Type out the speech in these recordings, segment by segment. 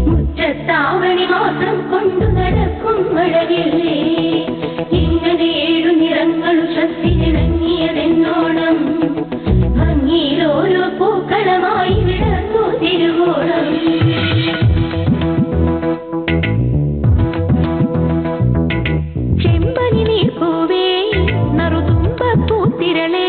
മുറ്റത്താവണി മാസം കൊണ്ടു നടക്കും മഴവില്ലേ ഇങ്ങനെ ഏഴു നിറങ്ങൾ ശക്തിയിണങ്ങിയതെന്നോണം ഭംഗിയിൽ ഓരോ പൂക്കളമായി വിടർന്നു തിരുവോണം ചെമ്പനി നീർപ്പൂവേ നറുതുമ്പ പൂത്തിരളേ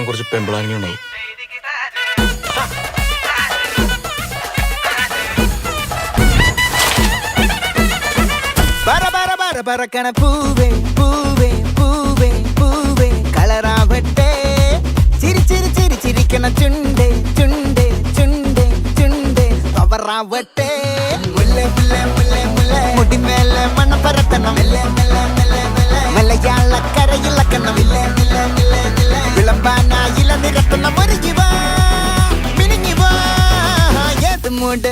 കുറച്ച് പെമ്പിളാനുണ്ടാവും. പറക്കണ പൂവേ പൂവേ പൂവേ പൂവേ കളറാവട്ടെ ചിരി ചിരി ചിരി ചിരിക്കണ ചുണ്ടേ ചുണ്ടേ ചുണ്ടേ ചുണ്ടേ പവറാവട്ടെ മുല്ലേ മുല്ലേ മുല്ലേ മുല്ലേ മുടിമേലെ മണ്ണ പരത്തണം മലയാള കരയിളക്കണം വിളമ്പാനായില നിരത്തണം ഒരു ജീവ മിനിങ്ങി വാ ഏത് മൂട്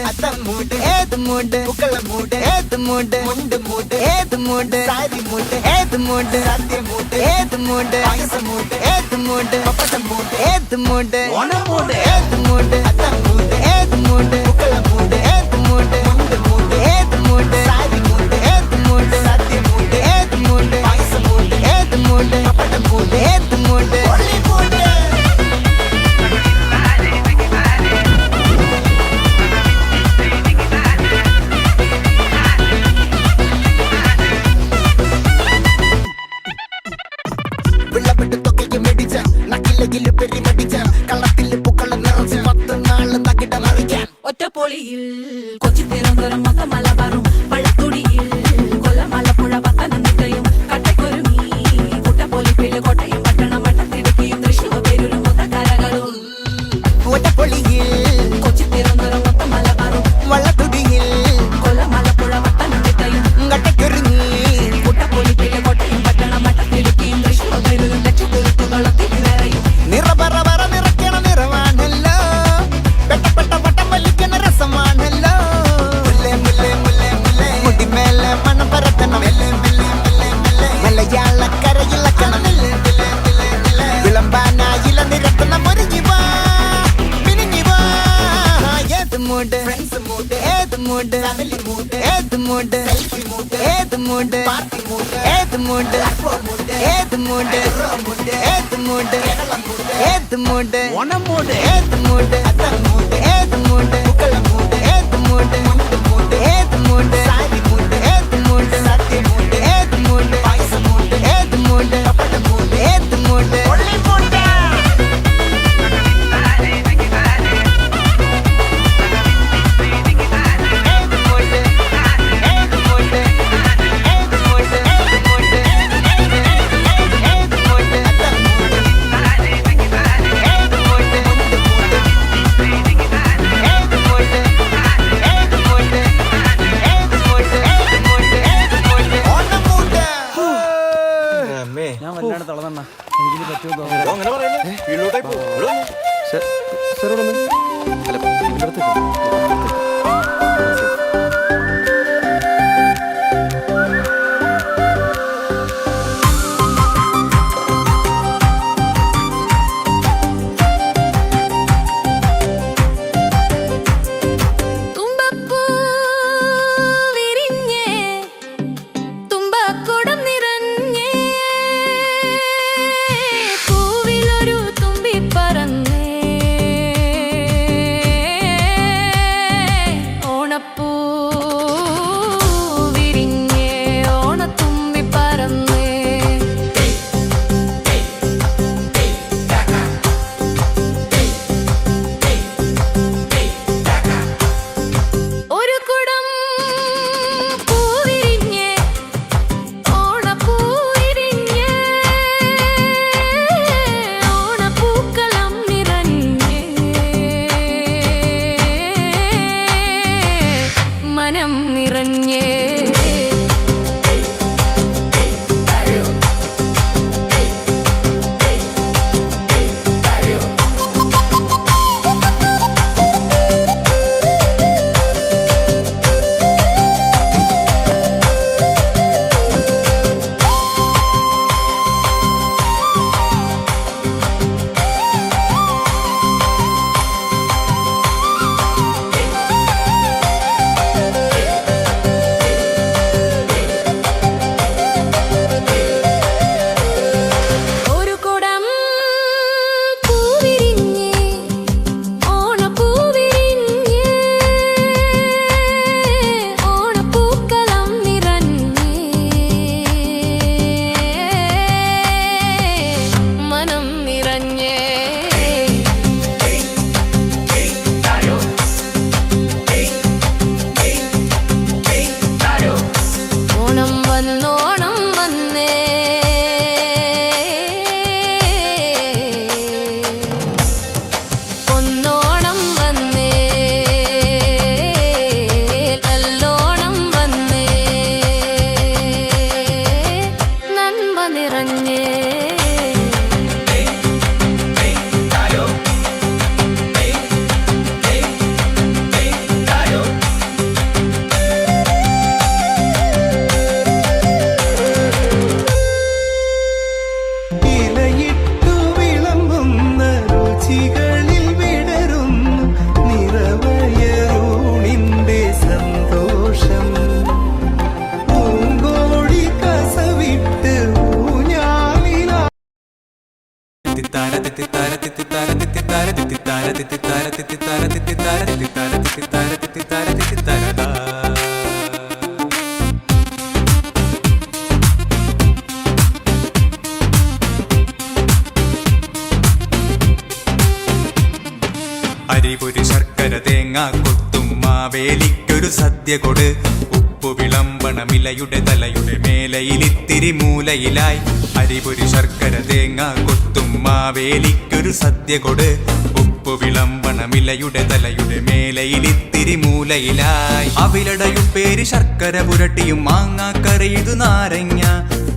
മൂട് ഏത് മൂട് പുക്കള മൂട് ഏത് മൂട് മുണ്ട് മൂട് ഏത് മൂട് സാരി മൂട് ഏത് മൂട് സദ്യ മൂട് ഏത് മൂട് പായസ മൂട് ഏത് മൂട് പപ്പടം മൂട് ഏത് മൂട് ഓണ മൂട് ഏത് മൂട് അത്ത മൂട് ഏത് മൂട് പുക്കള മൂട് ഏത് വള്ളത്തുടിയിൽ കൊച്ചി തിരുവനന്തപുരം മൊത്തം മലബാറും വള്ളത്തുടിയിൽ കൊല്ലം ആലപ്പുഴ പത്തനംതിട്ടയും കട്ടക്കൊരുങ്ങി കുട്ടപ്പൊലിപ്പില് കോട്ടയം പട്ടണം വട്ടത്തിടുക്കിയും തൃശ്ശൂർ പേരൂരും മുത്തക്കരകളും കോട്ടപ്പൊളിയിൽ കൊച്ചി തിരുവനന്തപുരം മൊത്തം മലബാറും വള്ളത്തുടിയിൽ കൊല്ലം ആലപ്പുഴ പത്തനംതിട്ടയും കട്ടക്കൊരുങ്ങി കുട്ടപ്പൊലിപ്പില് കോട്ടയം പട്ടണം വട്ടത്തിടുക്കിയും തൃശ്ശൂർ പേരൂരും ലക്ഷത്തുരുത്തുകളും തിരുവരയും നിറപറ നിറയ്ക്കണ നിറവാണല്ലോ പെട്ടപ്പെട്ട പട്ടം വലിക്കണ രസമാണല്ലോ മുല്ലേ മുല്ലേ മുല്ലേ മുല്ലേ മുടിമേലെ മണം പരത്തണം മലയാളക്കരയിളക്കണം വിളമ്പാനായില നിരത്തണ മുരുകിവാ മിനിങ്ങിവാ ഏത് മൂഡ് ഫ്രണ്ട്സ് മൂഡ് ഏത് മൂഡ് ഫാമിലി മൂഡ് ഏത് മൂഡ് സെൽഫി മൂഡ് ഏത് മൂഡ് പാർട്ടി മൂഡ് ഏത് മൂഡ് ഏത് മൂഡ് ഏത് മൂഡ് ഏത് മൂഡ് ഓണം മൂഡ് ഏത് മൂഡ് അത്തം മൂഡ് ഏത് മൂഡ് പൂക്കള മൂഡ് ഏത് മൂഡ് മുണ്ട് മൂഡ് ഏത് മൂഡ് സാരി മൂഡ് ഏത് മൂഡ് സദ്യ മൂഡ് ഏത് മൂഡ് പായസ മൂഡ് ഏത് മൂഡ് പപ്പട മൂഡ് ഏത് മൂഡ് ഒള്ളി മൂഡ് അമ്മേ ഞാൻ വല്ലാണ്ട് തളർന്ന എനിക്കിനി പറ്റുമോ തോന്നുന്നു. ഇതോ അങ്ങനെ പറയല്ലേ വീട്ടിലോട്ടായി പോകും സാർ ഇവിടെ വന്ന്. അല്ല, ഇവൻ്റെ അടുത്ത് നിൽക്കാം. തുമ്പപ്പൂ വിരിഞ്ഞേ തുമ്പക്കുടം നിറഞ്ഞേ പൂവിലൊരു തുമ്പി പറന്നേ ഓണപ്പൂ വിരിഞ്ഞേ ഓണത്തുമ്പി പറന്നേ ഒരു കുടം പൂവിരിഞ്ഞേ ഓണപ്പൂവിരിഞ്ഞേ ഓണപ്പൂക്കളം നിറഞ്ഞേ മനം നിറഞ്ഞേ മാവേലിക്കൊരു സദ്യ കൊട് ഉപ്പു വിളമ്പണമിലയുടെ തലയുടെ മേലയിലിത്തിരി മൂലയിലായി അരിപൊരി ശർക്കര തേങ്ങ കൊത്തും മാവേലിക്കൊരു സദ്യ കൊട് ഉപ്പു വിളമ്പണമിലയുടെ തലയുടെ മേലയിലിത്തിരി മൂലയിലായി അവിലടയുപ്പേരി ശർക്കര പുരട്ടിയും മാങ്ങാക്കറിയിതു നാരങ്ങ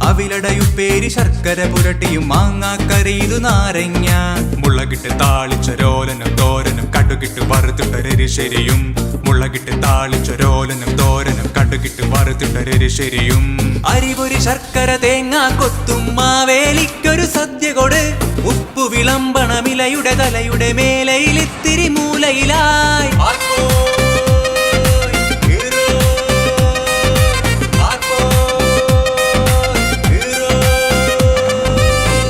അവിലടയുപ്പേരി ശർക്കര പുരട്ടിയും മാങ്ങാക്കറിയിതു നാരങ്ങ മുളകിട്ട് താളിച്ചൊരോലനും തോരനും കടുകിട്ട് വറുത്തിട്ടൊരിശരിയും മുളകിട്ട് താളിച്ചൊരോലനും തോരനും കടുകിട്ട് വറുത്തിട്ടൊരിശരിയും അരിപൊരി ശർക്കര തേങ്ങ കൊത്തും മാവേലിക്കൊരു സദ്യ കൊട് ഉപ്പു വിളമ്പണമിലയുടെ തലയുടെ മേലയിലിത്തിരി മൂലയിലായി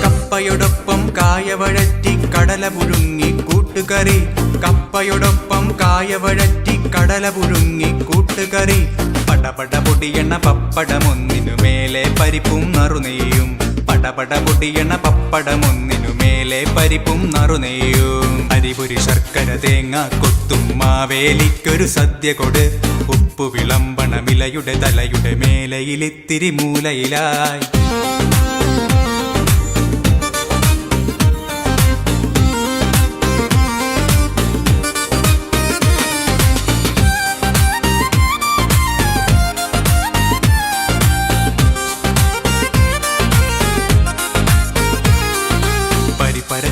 കപ്പയോടൊപ്പം കായവഴറ്റി കടല പുഴുങ്ങി കൂട്ടുകറി കപ്പയോടൊപ്പം കായവഴറ്റി കടല പുഴുങ്ങി കൂട്ടുകറി പടപട പൊടിയണ പപ്പടമൊന്നിനു മേലെ പരിപ്പും നറുനെയ്യും പടപട പൊടിയണ പപ്പടമൊന്നിനു മേലെ പരിപ്പും നറുനെയ്യും അരിപൊരി ശർക്കര തേങ്ങ കൊത്തും മാവേലിക്കൊരു സദ്യ കൊട് ഉപ്പു വിളമ്പണമിലയുടെ തലയുടെ മേലയിലിത്തിരി മൂലയിലായി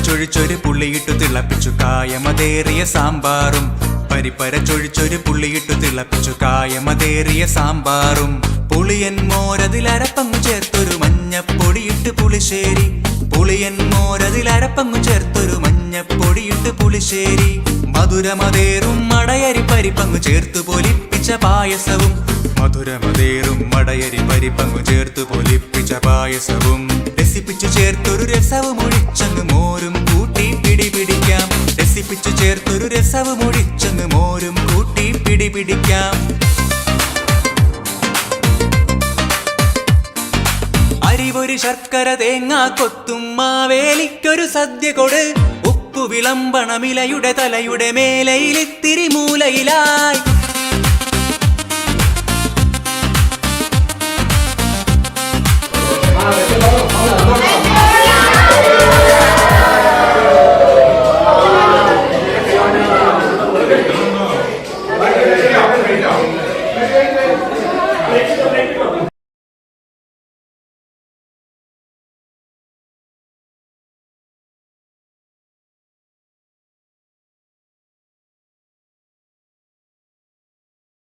ചൊഴിച്ചൊരു പുള്ളിയിട്ടു തിളപ്പിച്ചു കായമതേറിയ സാമ്പാറും പരിപ്പര ചൊഴിച്ചൊരു പുള്ളിയിട്ടു തിളപ്പിച്ചു കായമതേറിയ സാമ്പാറും പുളിയൻ മോരതിലരപ്പങ്ങു ചേർത്തൊരു മഞ്ഞപ്പൊടിയിട്ട് പുളിശ്ശേരി പുളിയൻ മോരതിലരപ്പങ്ങു ചേർത്തൊരു മഞ്ഞപ്പൊടിയിട്ട് പുളിശ്ശേരി മധുരമതേറും മടയരി പരിപ്പങ്ങു ചേർത്തു പൊലിപ്പിച്ച പായസവും മധുരമതേറും മടയരി പരിപ്പങ്ങു ചേർത്തു പൊലിപ്പിച്ച പായസവും രസിപ്പിച്ചു ചേർത്തൊരു രസവും ഒഴിച്ചങ്ങ് മോരും കൂട്ടി പിടിപിടിക്കാം രസിപ്പിച്ചു ചേർത്തൊരു രസവും ഒഴിച്ചങ്ങ് മോരും കൂട്ടി പിടിപിടിക്കാം അരിപൊരി ശർക്കര തേങ്ങ കൊത്തും മാവേലിക്കൊരു സദ്യ കൊട് ഉപ്പു വിളമ്പണമിലയുടെ തലയുടെ മേലയിലിത്തിരി മൂലയിലായി